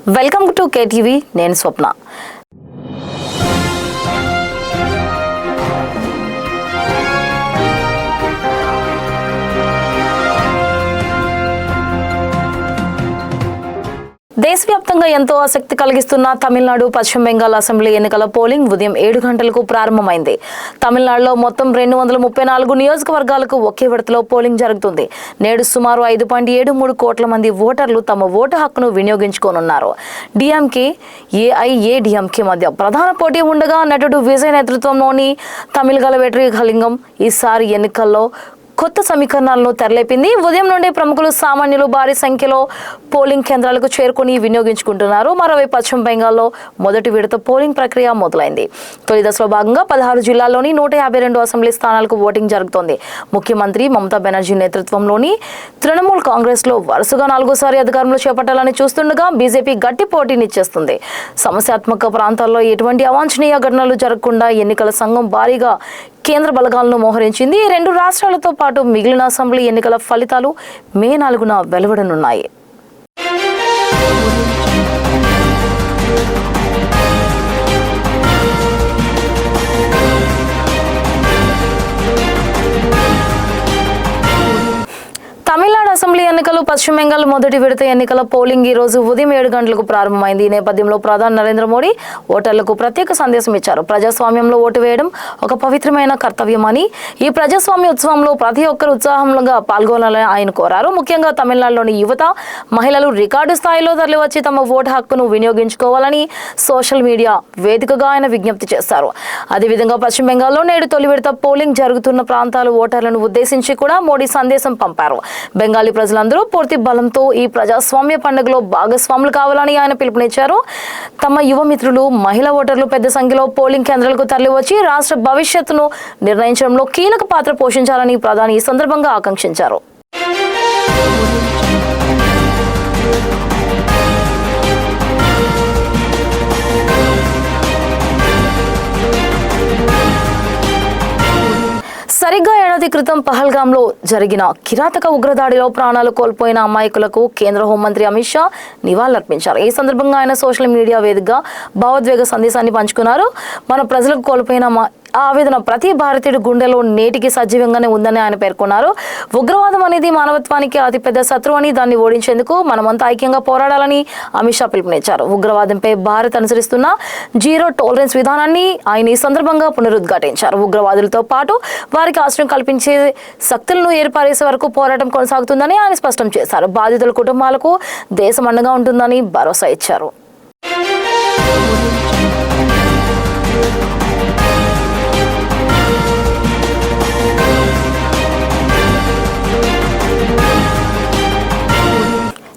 Welcome to KTV. నేను స్వప్న. దేశవ్యాప్తంగా ఎంతో ఆసక్తి కలిగిస్తున్న తమిళనాడు, పశ్చిమ బెంగాల్ అసెంబ్లీ ఎన్నికల పోలింగ్ ఉదయం 7 గంటలకు ప్రారంభమైంది. తమిళనాడులో మొత్తం 234 నియోజకవర్గాలకు ఒకే విడతలో పోలింగ్ జరుగుతుంది. నేడు సుమారు 5.73 కోట్ల మంది ఓటర్లు తమ ఓటు హక్కును వినియోగించుకోనున్నారు. డిఎంకే, ఏఐఏడిఎంకే మధ్య ప్రధాన పోటీ ఉండగా నటుడు విజయ్ నేతృత్వంలోని తమిళగల వెట్రి కళింగం ఈసారి ఎన్నికల్లో కొత్త సమీకరణాలను తెరలేపింది. ఉదయం నుండి ప్రముఖులు, సామాన్యులు భారీ సంఖ్యలో పోలింగ్ కేంద్రాలకు చేరుకుని వినియోగించుకుంటున్నారు. మరోవైపు పశ్చిమ బెంగాల్లో మొదటి విడత పోలింగ్ ప్రక్రియ మొదలైంది. తొలి దశలో భాగంగా 16 జిల్లాల్లోని 152 అసెంబ్లీ స్థానాలకు ఓటింగ్ జరుగుతోంది. ముఖ్యమంత్రి మమతా బెనర్జీ నేతృత్వంలోని తృణమూల్ కాంగ్రెస్ లో వరుసగా 4సారి అధికారంలో చేపట్టాలని చూస్తుండగా బీజేపీ గట్టి పోటీనిచ్చేస్తుంది. సమస్యాత్మక ప్రాంతాల్లో ఎటువంటి అవాంఛనీయ ఘటనలు జరగకుండా ఎన్నికల సంఘం భారీగా కేంద్ర బలగాలను మోహరించింది. 2 రాష్ట్రాలతో పాటు మిగిలిన అసెంబ్లీ ఎన్నికల ఫలితాలు మే 4న వెలువడనున్నాయి. తమిళనాడు అసెంబ్లీ ఎన్నికలు, పశ్చిమ బెంగాల్ మొదటి విడత ఎన్నికల పోలింగ్ ఈ రోజు ఉదయం 7 గంటలకు ప్రారంభమైంది. ఈ నేపథ్యంలో ప్రధాని నరేంద్ర మోడీ ఓటర్లకు ప్రత్యేక సందేశం ఇచ్చారు. ప్రజాస్వామ్యంలో ఓటు వేయడం ఒక పవిత్రమైన కర్తవ్యమని, ఈ ప్రజాస్వామ్య ఉత్సవంలో ప్రతి ఒక్కరు ఉత్సాహంగా పాల్గొనాలని ఆయన కోరారు. ముఖ్యంగా తమిళనాడులోని యువత, మహిళలు రికార్డు స్థాయిలో తరలివచ్చి తమ ఓటు హక్కును వినియోగించుకోవాలని సోషల్ మీడియా వేదికగా ఆయన విజ్ఞప్తి చేశారు. అదేవిధంగా పశ్చిమ బెంగాల్లో నేడు తొలి విడత పోలింగ్ జరుగుతున్న ప్రాంతాలు ఓటర్లను ఉద్దేశించి కూడా మోడీ సందేశం పంపారు. బెంగాలీ ప్రజలందరూ పూర్తి బలంతో ఈ ప్రజాస్వామ్య పండుగలో భాగస్వాములు కావాలని ఆయన పిలుపునిచ్చారు. తమ యువ మిత్రులు, మహిళా ఓటర్లు పెద్ద సంఖ్యలో పోలింగ్ కేంద్రాలకు తరలివచ్చి రాష్ట్ర భవిష్యత్తును నిర్ణయించడంలో కీలక పాత్ర పోషించాలని ప్రధాని ఈ సందర్భంగా ఆకాంక్షించారు. సరిగ్గా ఏడాది క్రితం పహల్గాంలో జరిగిన కిరాతక ఉగ్రదాడిలో ప్రాణాలు కోల్పోయిన అమాయకులకు కేంద్ర హోంమంత్రి అమిత్ షా నివాళులర్పించారు. ఈ సందర్భంగా ఆయన సోషల్ మీడియా వేదికగా భావోద్వేగ సందేశాన్ని పంచుకున్నారు. మన ప్రజలకు కోల్పోయిన ఆవేదన ప్రతి భారతీయుడి గుండెలో నేటికి సజీవంగానే ఉందని ఆయన పేర్కొన్నారు. ఉగ్రవాదం అనేది మానవత్వానికి అతిపెద్ద శత్రువు అని, దాన్ని ఓడించేందుకు మనమంతా ఐక్యంగా పోరాడాలని అమిత్ షా పిలుపునిచ్చారు. ఉగ్రవాదంపై భారత్ అనుసరిస్తున్న జీరో టాలరెన్స్ విధానాన్ని ఆయన ఈ సందర్భంగా పునరుద్ఘాటించారు. ఉగ్రవాదులతో పాటు వారికి ఆశ్రయం కల్పించే శక్తులను ఏర్పారేసే వరకు పోరాటం కొనసాగుతుందని ఆయన స్పష్టం చేశారు. బాధితుల కుటుంబాలకు దేశం అండగా ఉంటుందని భరోసా ఇచ్చారు.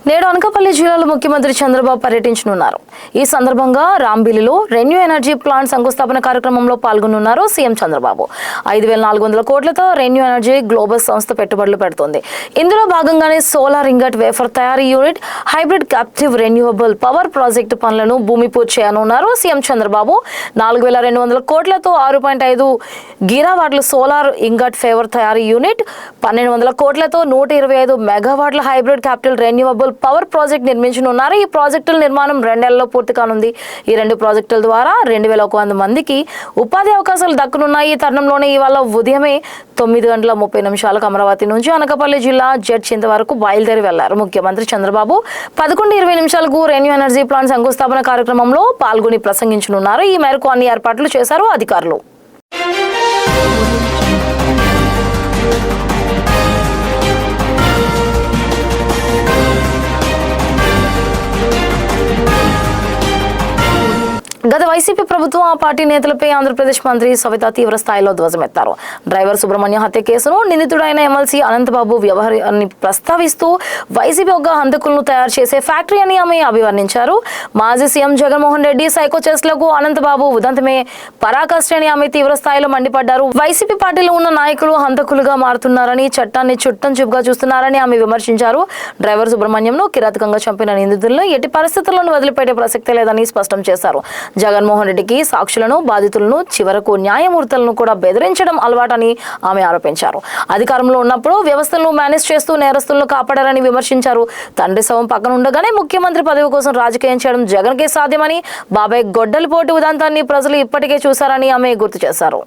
నేడు అనకాపల్లి జిల్లాలో ముఖ్యమంత్రి చంద్రబాబు పర్యటించనున్నారు. ఈ సందర్భంగా రాంబిలిలో రెన్యూ ఎనర్జీ ప్లాంట్ శంకుస్థాపన కార్యక్రమంలో పాల్గొనున్నారు సీఎం చంద్రబాబు. 5,400 కోట్లతో రెన్యూ ఎనర్జీ గ్లోబల్ సంస్థ పెట్టుబడులు పెడుతోంది. ఇందులో భాగంగానే సోలార్ ఇంగట్ వేఫర్ తయారీ unit, hybrid captive renewable power project పనులను భూమి పూజ చేయనున్నారు సీఎం చంద్రబాబు. 4,200 కోట్లతో 6.5 గిగావాట్ల సోలార్ ఇంగట్ ఫేవర్ తయారీ యూనిట్, 1,200 కోట్లతో 125 మెగావాట్ల hybrid capital renewable power project నిర్మించనున్నారు. ఈ ప్రాజెక్టుల నిర్మాణం 2 నెలల్లో పూర్తి కానుంది. ఈ 2 ప్రాజెక్టుల ద్వారా 2,100 మందికి ఉపాధి అవకాశాలు దక్కనున్నాయి. ఈ తరుణంలోనే ఇవాళ ఉదయమే 9:30 అమరావతి నుంచి అనకాపల్లి జిల్లా జడ్చింత వరకు బయలుదేరి వెళ్లారు. ముఖ్యమంత్రి చంద్రబాబు 11:20 రెన్యూ ఎనర్జీ ప్లాంట్ శంకుస్థాపన కార్యక్రమంలో పాల్గొని ప్రసంగించనున్నారు. ఈ మేరకు అన్ని ఏర్పాట్లు చేశారు అధికారులు. గత వైసీపీ ప్రభుత్వం ఆ పార్టీ నేతలపై ఆంధ్రప్రదేశ్ మంత్రి సవిత తీవ్ర స్థాయిలో ధ్వజమెత్తారు. డ్రైవర్ సుబ్రహ్మణ్యం హత్య కేసును నిందితుడైన ఎమ్మెల్సీ అనంతబాబు వ్యవహారాన్ని ప్రస్తావిస్తూ వైసీపీ ఒక హంతకులను తయారు చేసే ఫ్యాక్టరీ అని ఆమె అభివర్ణించారు. మాజీ సీఎం జగన్మోహన్ రెడ్డి సైకో చేస్లకు అనంతబాబు ఉదంతమే పరాకాష్ఠ అని ఆమె తీవ్ర స్థాయిలో మండిపడ్డారు. వైసీపీ పార్టీలో ఉన్న నాయకులు హంతకులుగా మారుతున్నారని, చట్టాన్ని చుట్టం చూపుగా చూస్తున్నారని ఆమె విమర్శించారు. డ్రైవర్ సుబ్రహ్మణ్యంను కిరాతకంగా చంపిన నిందితులను ఎట్టి పరిస్థితుల్లోనూ వదిలిపెట్టే ప్రసక్తే లేదని స్పష్టం చేశారు. జగన్మోహన్ రెడ్డికి సాక్షులను, బాధితులను, చివరకు న్యాయమూర్తులను కూడా బెదిరించడం అలవాటని ఆమె ఆరోపించారు. అధికారంలో ఉన్నప్పుడు వ్యవస్థలను మేనేజ్ చేస్తూ నేరస్తులను కాపాడారని విమర్శించారు. తండ్రి శవం పక్కన ఉండగానే ముఖ్యమంత్రి పదవి కోసం రాజకీయం చేయడం జగన్కే సాధ్యమని, బాబాయ్ గొడ్డలి పోటీ ఉదంతాన్ని ప్రజలు ఇప్పటికే చూశారని ఆమె గుర్తు చేశారు.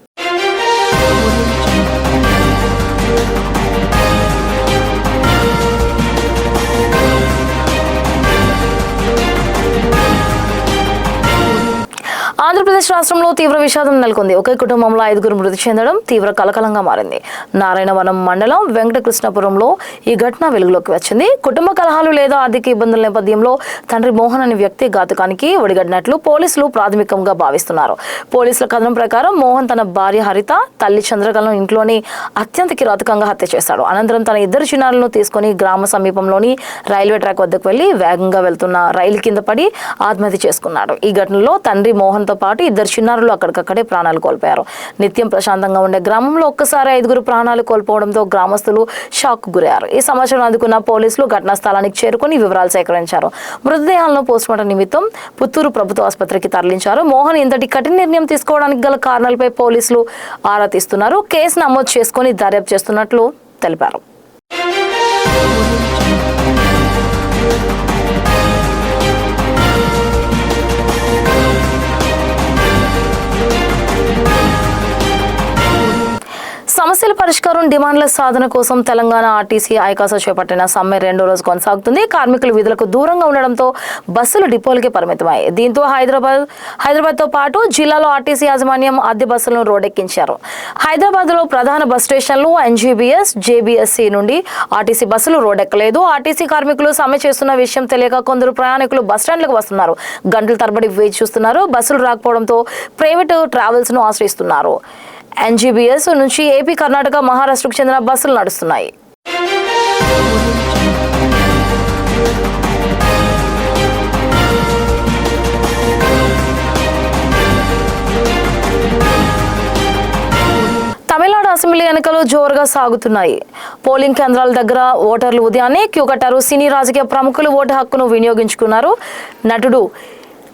ఆంధ్రప్రదేశ్ రాష్ట్రంలో తీవ్ర విషాదం నెలకొంది. ఒకే కుటుంబంలో 5 మృతి చెందడం తీవ్ర కలకలంగా మారింది. నారాయణవనం మండలం వెంకటకృష్ణపురంలో ఈ ఘటన వెలుగులోకి వచ్చింది. కుటుంబ కలహాలు లేదా ఆర్థిక ఇబ్బందుల నేపథ్యంలో తండ్రి మోహన్ అనే వ్యక్తి ఘాతుకానికి ఒడిగడినట్లు పోలీసులు ప్రాథమికంగా భావిస్తున్నారు. పోలీసుల కథనం ప్రకారం మోహన్ తన భార్య హరిత, తల్లి చంద్రకళను ఇంట్లోని అత్యంత కిరాతకంగా హత్య చేశాడు. అనంతరం తన 2 చిన్నారులను తీసుకుని గ్రామ సమీపంలోని రైల్వే ట్రాక్ వద్దకు వెళ్లి వేగంగా వెళ్తున్న రైలు కింద పడి ఆత్మహత్య చేసుకున్నాడు. ఈ ఘటనలో తండ్రి మోహన్ తో పాటు 2 చిన్నారులు అక్కడికక్కడే ప్రాణాలు కోల్పోయారు. నిత్యం ప్రశాంతంగా ఉండే గ్రామంలో ఒక్కసారి 5 ప్రాణాలు కోల్పోవడంతో గ్రామస్తులు షాక్ గురయ్యారు. ఈ సమాచారం అందుకున్న పోలీసులు ఘటనా స్థలానికి చేరుకుని వివరాలు సేకరించారు. మృతదేహాలను పోస్టుమార్టం నిమిత్తం పుత్తూరు ప్రభుత్వ ఆసుపత్రికి తరలించారు. మోహన్ ఇంతటి కఠిన నిర్ణయం తీసుకోవడానికి గల కారణాలపై పోలీసులు ఆరా తీస్తున్నారు. కేసు నమోదు చేసుకుని దర్యాప్తు చేస్తున్నట్లు తెలిపారు. సమస్యల పరిష్కారం, డిమాండ్ల సాధన కోసం తెలంగాణ ఆర్టీసీ ఐకాస చేపట్టిన సమ్మె 2వ రోజు కొనసాగుతుంది. కార్మికులు విధులకు దూరంగా ఉండడంతో బస్సులు డిపోలకే పరిమితమయ్యాయి. దీంతో హైదరాబాద్తో పాటు జిల్లాలో ఆర్టీసీ యాజమాన్యం అద్దె బస్సులను రోడ్డెక్కించారు. హైదరాబాద్లో ప్రధాన బస్ స్టేషన్లు ఎన్జీబీఎస్, జేబీఎస్సీ నుండి ఆర్టీసీ బస్సులు రోడ్డెక్కలేదు. ఆర్టీసీ కార్మికులు సమ్మె చేస్తున్న విషయం తెలియక కొందరు ప్రయాణికులు బస్టాండ్లకు వస్తున్నారు. గంటల తరబడి వేచి చూస్తున్నారు. బస్సులు రాకపోవడంతో ప్రైవేటు ట్రావెల్స్ ను ఆశ్రయిస్తున్నారు. ఎన్జీబీఎస్ నుంచి ఏపీ, కర్ణాటక, మహారాష్ట్రకు చెందిన బస్సులు నడుస్తున్నాయి. తమిళనాడు అసెంబ్లీ ఎన్నికలు జోరుగా సాగుతున్నాయి. పోలింగ్ కేంద్రాల దగ్గర ఓటర్లు ఉదయాన్నే క్యూ కట్టారు. సినీ రాజకీయ ప్రముఖులు ఓటు హక్కును వినియోగించుకున్నారు. నటుడు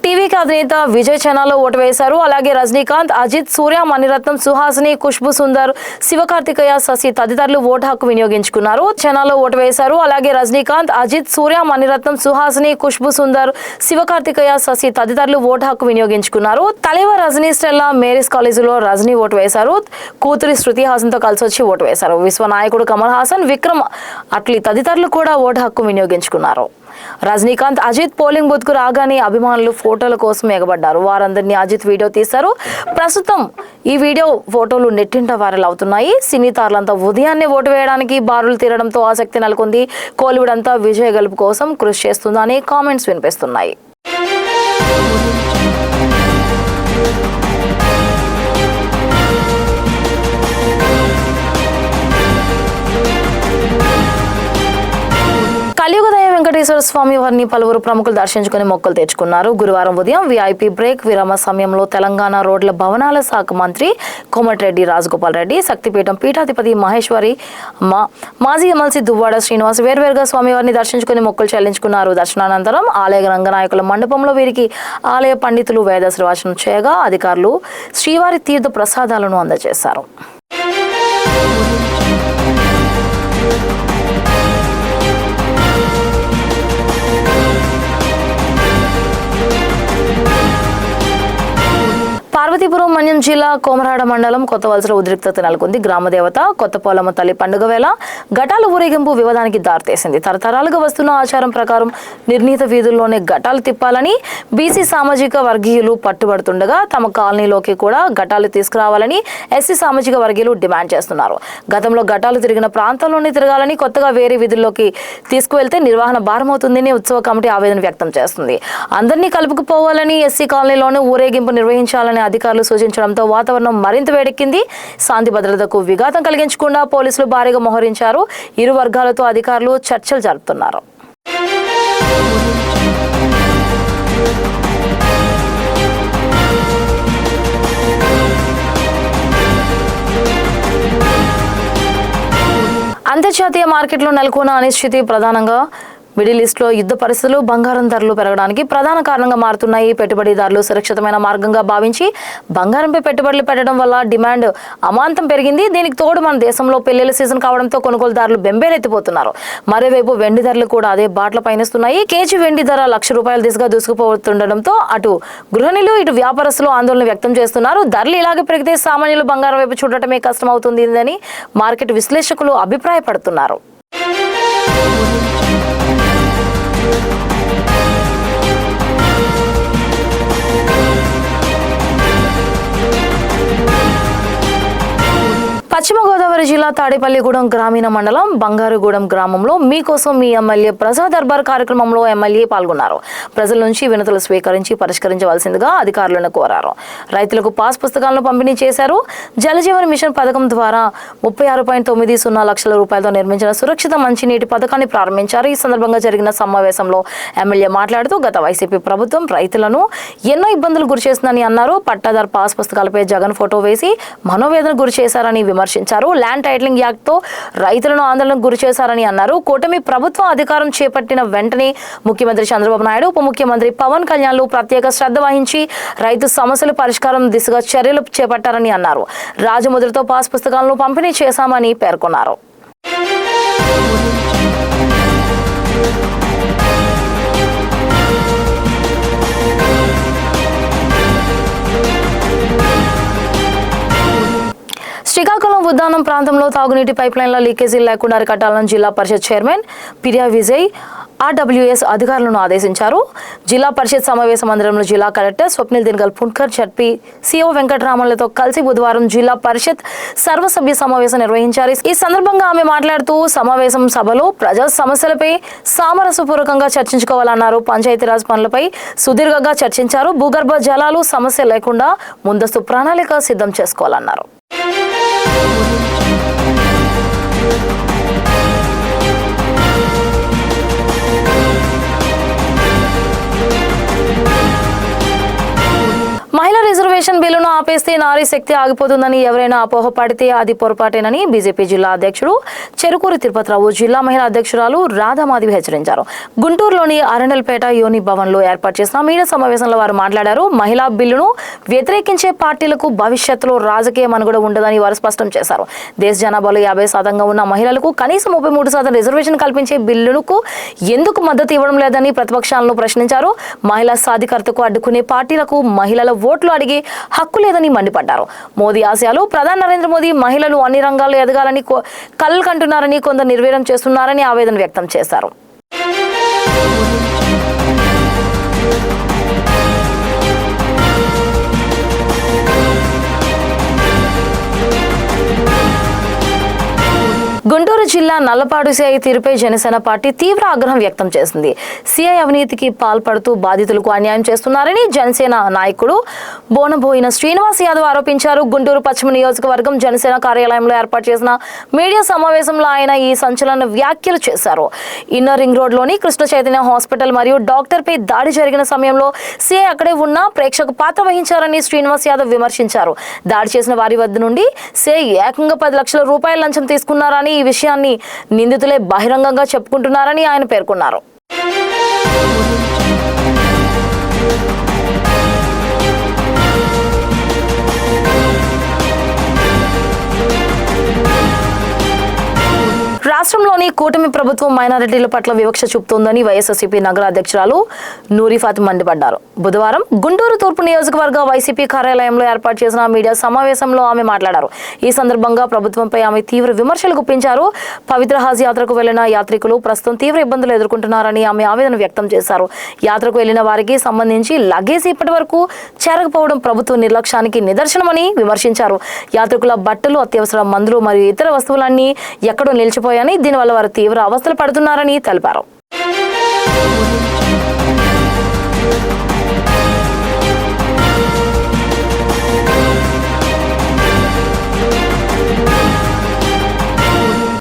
టీవీకి అధినేత విజయ్ చైనాలో ఓటు వేశారు. అలాగే రజనీకాంత్, అజిత్, సూర్య, మణిరత్నం, సుహాసిని, ఖుష్బు సుందర్, శివకార్తికేయ, శశి తదితరులు ఓటు హక్కు వినియోగించుకున్నారు. చైనాలో ఓటు వేశారు. అలాగే రజనీకాంత్, అజిత్, సూర్య, మణిరత్నం, సుహాసిని, ఖుష్బు సుందర్, శివకార్తికేయ, శశి తదితరులు ఓటు హక్కు వినియోగించుకున్నారు. తలైవ రజనీ స్టెల్లా మేరీస్ కాలేజీలో రజనీ ఓటు వేశారు. కూతురి శృతి హాసన్ తో కలిసి వచ్చి ఓటు వేశారు. విశ్వ నాయకుడు కమల్ హాసన్, విక్రమ్ అట్లీ తదితరులు కూడా ఓటు హక్కు వినియోగించుకున్నారు. రజనీకాంత్, అజిత్ పోలింగ్ బూత్ కు రాగానే అభిమానులు ఫోటోల కోసం ఎగబడ్డారు. వారందరినీ అజిత్ వీడియో తీశారు. ప్రస్తుతం ఈ వీడియో, ఫోటోలు నెట్టింట వైరల్ అవుతున్నాయి. సినీ తారలంతా ఉదయాన్నే ఓటు వేయడానికి బారులు తీరడంతో ఆసక్తి నెలకొంది. కోలీవుడ్ అంతా విజయ గెలుపు కోసం కృషి చేస్తుందని కామెంట్స్ వినిపిస్తున్నాయి. కలియుగదయ వెంకటేశ్వర స్వామి వారిని పలువురు ప్రముఖులు దర్శించుకుని మొక్కలు తెచ్చుకున్నారు. గురువారం ఉదయం వీఐపీ బ్రేక్ విరామ సమయంలో తెలంగాణ రోడ్ల భవనాల శాఖ మంత్రి కోమటిరెడ్డి రాజగోపాల్ రెడ్డి, శక్తిపీఠం పీఠాధిపతి మహేశ్వరి, మాజీ ఎమ్మెల్సీ దువ్వాడ శ్రీనివాస్ వేర్వేరుగా స్వామివారిని దర్శించుకుని మొక్కలు చెల్లించుకున్నారు. దర్శనానంతరం ఆలయ రంగనాయకుల మండపంలో వీరికి ఆలయ పండితులు వేదాశ్రవచనం చేయగా అధికారులు శ్రీవారి తీర్థ ప్రసాదాలను అందజేశారు. పార్వతీపురం మన్యం జిల్లా కోమరాడ మండలం కొత్తవలసలో ఉద్రిక్తత నెలకొంది. గ్రామదేవత కొత్తపోలమ్మ తల్లి పండుగ వేళ ఘటాల ఊరేగింపు వివాదానికి దారితీసింది. తరతరాలుగా వస్తున్న ఆచారం ప్రకారం నిర్ణీత వీధుల్లోనే ఘటాలు తిప్పాలని బీసీ సామాజిక వర్గీయులు పట్టుబడుతుండగా తమ కాలనీలోకి కూడా ఘటాలు తీసుకురావాలని ఎస్సీ సామాజిక వర్గీయులు డిమాండ్ చేస్తున్నారు. గతంలో ఘటాలు తిరిగిన ప్రాంతాల్లోనే తిరగాలని, కొత్తగా వేరే వీధుల్లోకి తీసుకువెళ్తే నిర్వహణ భారమవుతుందని ఉత్సవ కమిటీ ఆవేదన వ్యక్తం చేస్తుంది. అందరినీ కలుపుకుపోవాలని, ఎస్సీ కాలనీలోనే ఊరేగింపు నిర్వహించాలని అధికారులు సూచించడంతో వాతావరణం మరింత వేడెక్కింది. శాంతి భద్రతకు విఘాతం కలిగించకుండా పోలీసులు భారీగా మోహరించారు. ఇరు వర్గాలతో అధికారులు చర్చలు జరుపుతున్నారు. అంతర్జాతీయ మార్కెట్లో నెలకొన్న అనిశ్చితి ప్రధానంగా మిడిల్ ఈస్ట్లో యుద్ధ పరిస్థితులు బంగారం ధరలు పెరగడానికి ప్రధాన కారణంగా మారుతున్నాయి. పెట్టుబడిదారులు సురక్షితమైన మార్గంగా భావించి బంగారంపై పెట్టుబడులు పెట్టడం వల్ల డిమాండ్ అమాంతం పెరిగింది. దీనికి తోడు మన దేశంలో పెళ్లిళ్ల సీజన్ కావడంతో కొనుగోలుదారులు బెంబేలెత్తిపోతున్నారు. మరోవైపు వెండి ధరలు కూడా అదే బాటల పయనిస్తున్నాయి. కేజీ వెండి ధర ₹1,00,000 దిశగా దూసుకుపోతుండటంతో అటు గృహిణులు ఇటు వ్యాపారస్తులు ఆందోళన వ్యక్తం చేస్తున్నారు. ధరలు ఇలాగే పెరిగితే సామాన్యులు బంగారం వైపు చూడటమే కష్టమవుతుందని మార్కెట్ విశ్లేషకులు అభిప్రాయపడుతున్నారు. పశ్చిమ గోదావరి జిల్లా తాడేపల్లిగూడెం గ్రామీణ మండలం బంగారుగూడెం గ్రామంలో మీకోసం మీ ఎమ్మెల్యే ప్రజా దర్బార్ కార్యక్రమంలో ఎమ్మెల్యే పాల్గొన్నారు. ప్రజల నుంచి వినతులు స్వీకరించి పరిష్కరించవలసిందిగా అధికారులను కోరారు. రైతులకు పాస్ పుస్తకాలను పంపిణీ చేశారు. జలజీవన్ మిషన్ పథకం ద్వారా ₹36.90 లక్షలతో నిర్మించిన సురక్షిత మంచినీటి పథకాన్ని ప్రారంభించారు. ఈ సందర్భంగా జరిగిన సమావేశంలో ఎమ్మెల్యే మాట్లాడుతూ గత వైసీపీ ప్రభుత్వం రైతులను ఎన్నో ఇబ్బందులు గురిచేస్తుందని అన్నారు. పట్టాదారు పాస్ పుస్తకాలపై జగన్ ఫోటో వేసి మనోవేదన గురి చేశారని విమర్శించారు. ల్యాండ్ టైటిలింగ్ యాక్ట్ తో రైతులను ఆందోళనకు గురి చేశారని అన్నారు. కూటమి ప్రభుత్వం అధికారం చేపట్టిన వెంటనే ముఖ్యమంత్రి చంద్రబాబు నాయుడు, ఉప ముఖ్యమంత్రి పవన్ కళ్యాణ్లు ప్రత్యేక శ్రద్ధ వహించి రైతు సమస్యల పరిష్కారం దిశగా చర్యలు చేపట్టారని అన్నారు. రాజముద్రతో పాస్ పుస్తకాలను పంపిణీ చేశామని పేర్కొన్నారు. శ్రీకాకుళం ఉద్దానం ప్రాంతంలో తాగునీటి పైప్లైన్ల లీకేజీలు లేకుండా అరికట్టాలని జిల్లా పరిషత్ చైర్మన్ పిరియా విజయ్ RWS అధికారులను ఆదేశించారు. జిల్లా పరిషత్ సమావేశ మందిరంలో జిల్లా collector Swapnil Dinkar Pundkar ZP CEO వెంకటరామన్లతో కలిసి బుధవారం జిల్లా పరిషత్ సర్వసభ్య సమావేశం నిర్వహించారు. ఈ సందర్భంగా ఆమె మాట్లాడుతూ సమావేశం సభలో ప్రజా సమస్యలపై సామరస్యపూర్వకంగా చర్చించుకోవాలన్నారు. పంచాయతీరాజ్ పనులపై సుదీర్ఘంగా చర్చించారు. భూగర్భ జలాలు సమస్య లేకుండా ముందస్తు ప్రణాళిక సిద్ధం చేసుకోవాలన్నారు. మహిళా రిజర్వేషన్ బిల్లును ఆపేస్తే నారీ శక్తి ఆగిపోతుందని ఎవరైనా అపోహపడితే అది పొరపాటేనని బీజేపీ జిల్లా అధ్యక్షుడు చెరుకూరి తిరుపతిరావు, జిల్లా మహిళా అధ్యక్షురాలు రాధామాధవి హెచ్చరించారు. గుంటూరులోని అరణల్పేట యోని భవన్లో ఏర్పాటు చేసిన మీడియా సమావేశంలో వారు మాట్లాడారు. మహిళా బిల్లును వ్యతిరేకించే పార్టీలకు భవిష్యత్తులో రాజకీయ మనుగడ ఉండదని వారు స్పష్టం చేశారు. దేశ జనాభాలో 50% ఉన్న మహిళలకు కనీసం 33% రిజర్వేషన్ కల్పించే బిల్లుకు ఎందుకు మద్దతు ఇవ్వడం లేదని ప్రతిపక్షాలను ప్రశ్నించారు. మహిళా సాధికారతకు అడ్డుకునే పార్టీలకు మహిళల ఓట్లు అడిగే హక్కు లేదని మండిపడ్డారు. మోదీ ఆశయాలు ప్రధాని నరేంద్ర మోదీ మహిళలు అన్ని రంగాల్లో ఎదగాలని కలలు కంటున్నారని, కొందరు నిర్వీర్యం చేస్తున్నారని ఆవేదన వ్యక్తం చేశారు. గుంటూరు జిల్లా నల్లపాడు సిఐ తీరుపై జనసేన పార్టీ తీవ్ర ఆగ్రహం వ్యక్తం చేసింది. సిఐ అవినీతికి పాల్పడుతూ బాధితులకు అన్యాయం చేస్తున్నారని జనసేన నాయకుడు బోనబోయిన శ్రీనివాస్ యాదవ్ ఆరోపించారు. గుంటూరు పశ్చిమ నియోజకవర్గం జనసేన కార్యాలయంలో ఏర్పాటు చేసిన మీడియా సమావేశంలో ఆయన ఈ సంచలన వ్యాఖ్యలు చేశారు. ఇన్నర్ రింగ్ రోడ్లోని కృష్ణ చైతన్య హాస్పిటల్ మరియు డాక్టర్పై దాడి జరిగిన సమయంలో సిఐ అక్కడే ఉన్న ప్రేక్షక పాత్ర వహించారని శ్రీనివాస్ యాదవ్ విమర్శించారు. దాడి చేసిన వారి వద్ద నుండి సిఐ ఏకంగా ₹10 లక్షల లంచం తీసుకున్నారని, ఈ విషయాన్ని నిందితులే బహిరంగంగా చెప్పుకుంటున్నారని ఆయన పేర్కొన్నారు. రాష్ట్రంలోని కూటమి ప్రభుత్వం మైనారిటీల పట్ల వివక్ష చూపుతోందని వైఎస్ఆర్సీపీ నగర అధ్యక్షురాలు నూరి ఫాతిమా మండిపడ్డారు. బుధవారం గుంటూరు తూర్పు నియోజకవర్గ వైసీపీ కార్యాలయంలో ఏర్పాటు చేసిన మీడియా సమావేశంలో ఆమె మాట్లాడారు. ఈ సందర్భంగా ప్రభుత్వంపై ఆమె తీవ్ర విమర్శలు గుప్పించారు. పవిత్ర హజ్ యాత్రకు వెళ్లిన యాత్రికులు ప్రస్తుతం తీవ్ర ఇబ్బందులు ఎదుర్కొంటున్నారని ఆమె ఆవేదన వ్యక్తం చేశారు. యాత్రకు వెళ్లిన వారికి సంబంధించి లగేజ్ ఇప్పటి వరకు చేరకపోవడం ప్రభుత్వ నిర్లక్ష్యానికి నిదర్శనమని విమర్శించారు. యాత్రికుల బట్టలు, అత్యవసర మందులు మరియు ఇతర వస్తువులన్నీ ఎక్కడో నిలిచిపోయాయని, దీనివల్ల వారు తీవ్ర అవస్థలు పడుతున్నారని తెలిపారు.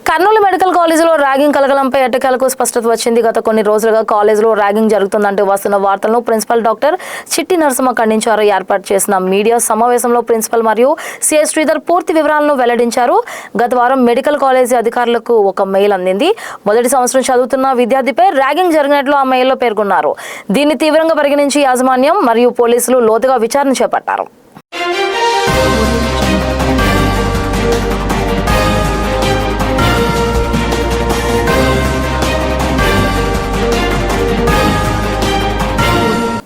కర్నూలు మెడికల్ కాలేజీలో ర్యాగింగ్ గలగలంపై ఎట్టకేలకు స్పష్టత వచ్చింది. గత కొన్ని రోజులుగా కాలేజీలో ర్యాగింగ్ జరుగుతుందంటూ వస్తున్న వార్తలను ప్రిన్సిపల్ డాక్టర్ చిట్టి నరసింహ ఖండించారు. ఏర్పాటు చేసిన మీడియా సమావేశంలో ప్రిన్సిపల్ మరియు సిఐ శ్రీధర్ పూర్తి వివరాలను వెల్లడించారు. గత వారం మెడికల్ కాలేజీ అధికారులకు ఒక మెయిల్ అందింది. మొదటి సంవత్సరం చదువుతున్న విద్యార్థిపై ర్యాగింగ్ జరిగినట్లు ఆ మెయిల్లో పేర్కొన్నారు. దీన్ని తీవ్రంగా పరిగణించి యాజమాన్యం మరియు పోలీసులు లోతుగా విచారణ చేపట్టారు.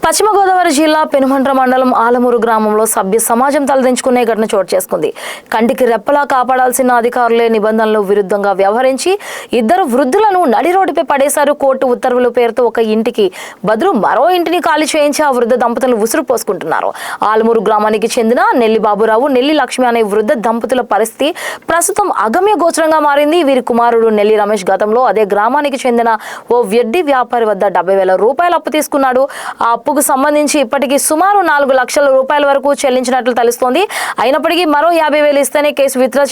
పశ్చిమ గోదావరి జిల్లా పెనుమంట్ర మండలం ఆలమూరు గ్రామంలో సభ్య సమాజం తలదించుకునే ఘటన చోటు చేసుకుంది. కంటికి రెప్పలా కాపాడాల్సిన అధికారులే నిబంధనలు విరుద్ధంగా వ్యవహరించి ఇద్దరు వృద్ధులను నడి రోడ్డుపై పడేశారు. కోర్టు ఉత్తర్వుల పేరుతో ఒక ఇంటికి బదులు మరో ఇంటిని ఖాళీ చేయించి ఆ వృద్ధ దంపతులు ఉసురు పోసుకుంటున్నారు. ఆలమూరు గ్రామానికి చెందిన నెల్లి బాబురావు, నెల్లి లక్ష్మి అనే వృద్ధ దంపతుల పరిస్థితి ప్రస్తుతం అగమ్య గోచరంగా మారింది. వీరి కుమారుడు నెల్లి రమేష్ గతంలో అదే గ్రామానికి చెందిన ఓ వడ్డీ వ్యాపారి వద్ద 70,000 రూపాయలు అప్పు తీసుకున్నాడు. ఆ అప్పుకు సంబంధించి ఇప్పటికీ సుమారు 4 లక్షల రూపాయల వరకు చెల్లించినట్లు తెలుస్తోంది. అయినప్పటికీ మరో 50,000 ఇస్తేనే కేసు విత్డ్రా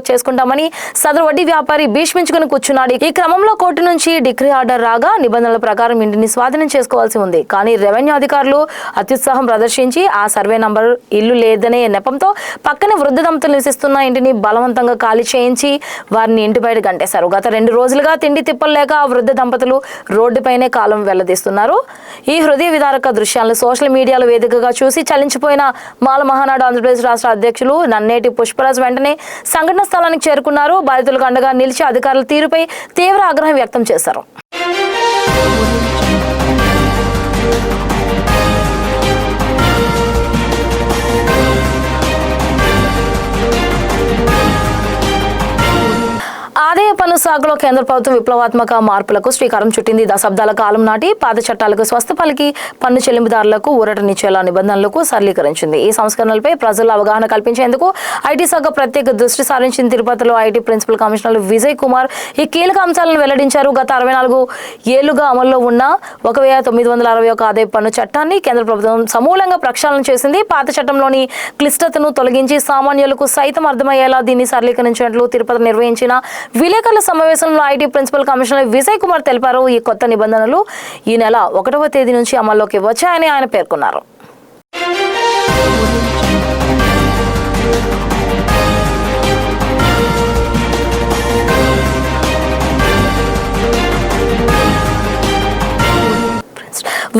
చేసుకుంటామని సదరు వడ్డీ వ్యాపారి భీష్మించుకుని కూర్చున్నాడు. ఈ క్రమంలో కోర్టు నుంచి డిగ్రీ ఆర్డర్ రాగా నిబంధనల ప్రకారం ఇంటిని స్వాధీనం చేసుకోవాల్సి ఉంది. కానీ రెవెన్యూ అధికారులు అత్యుత్సాహం ప్రదర్శించి ఆ సర్వే నంబర్ ఇల్లు లేదనే నెపంతో పక్కనే వృద్ధ దంపతులు నివసిస్తున్న ఇంటిని బలవంతంగా ఖాళీ చేయించి వారిని ఇంటి బయట గంటేశారు. గత 2 రోజులుగా తిండి తిప్పలు లేక ఆ వృద్ధ దంపతులు రోడ్డుపైనే కాలం వెళ్లదీస్తున్నారు. ఈ హృదయ విదారక దృశ్యాలను సోషల్ మీడియాలో వేదికగా చూసి చలించిపోయిన మాల మహానాడు ఆంధ్రప్రదేశ్ రాష్ట్ర అధ్యక్షులు నన్నేటి పుష్పరాజ్ వెంటనే సంఘటన స్థలానికి చేరుకున్నారు. బాధితులకు అండగా నిలిచి అధికారుల తీరుపై తీవ్ర ఆగ్రహం వ్యక్తం చేశారు. ఆదాయ పన్ను శాఖలో కేంద్ర ప్రభుత్వం విప్లవాత్మక మార్పులకు శ్రీకారం చుట్టింది. దశాబ్దాల కాలం నాటి పాత చట్టాలకు స్వస్థ పలికి పన్ను చెల్లింపుదారులకు ఊరటనిచ్చేలా నిబంధనలకు సరళీకరించింది. ఈ సంస్కరణలపై ప్రజల్లో అవగాహన కల్పించేందుకు ఐటీ శాఖ ప్రత్యేక దృష్టి సారించింది. తిరుపతిలో IT principal commissioner Vijay Kumar ఈ కీలక అంశాలను వెల్లడించారు. గత 64 ఏళ్లుగా అమల్లో ఉన్న 1961 ఆదాయ పన్ను చట్టాన్ని కేంద్ర ప్రభుత్వం సమూలంగా ప్రక్షాళన చేసింది. పాత చట్టంలోని క్లిష్టతను తొలగించి సామాన్యులకు సైతం అర్థమయ్యేలా దీన్ని సరళీకరించినట్లు తిరుపతి నిర్వహించిన విలేకరుల సమావేశంలో IT principal commissioner Vijay Kumar తెలిపారు. ఈ కొత్త నిబంధనలు ఈ నెల 1వ తేదీ నుంచి అమల్లోకి వచ్చాయని ఆయన పేర్కొన్నారు.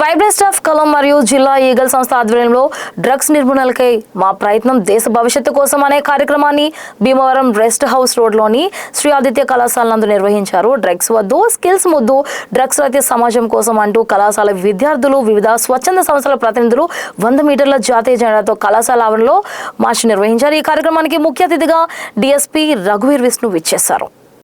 వైబ్రెస్ట్ ఆఫ్ కలం మరియు జిల్లా ఈగల్ సంస్థ ఆధ్వర్యంలో డ్రగ్స్ నిర్మూలనకై మా ప్రయత్నం దేశ భవిష్యత్తు కోసం అనే కార్యక్రమాన్ని భీమవరం రెస్ట్ హౌస్ రోడ్లోని శ్రీ ఆదిత్య కళాశాల నందు నిర్వహించారు. డ్రగ్స్ వద్దు, స్కిల్స్ ముద్దు, డ్రగ్స్ రహిత సమాజం కోసం అంటూ కళాశాల విద్యార్థులు, వివిధ స్వచ్ఛంద సంస్థల ప్రతినిధులు 100 మీటర్ల జాతీయ జెండాతో కళాశాల ఆవరణలో మార్చి నిర్వహించారు. ఈ కార్యక్రమానికి ముఖ్య అతిథిగా డిఎస్పీ రఘువీర్ విష్ణు విచ్చేశారు.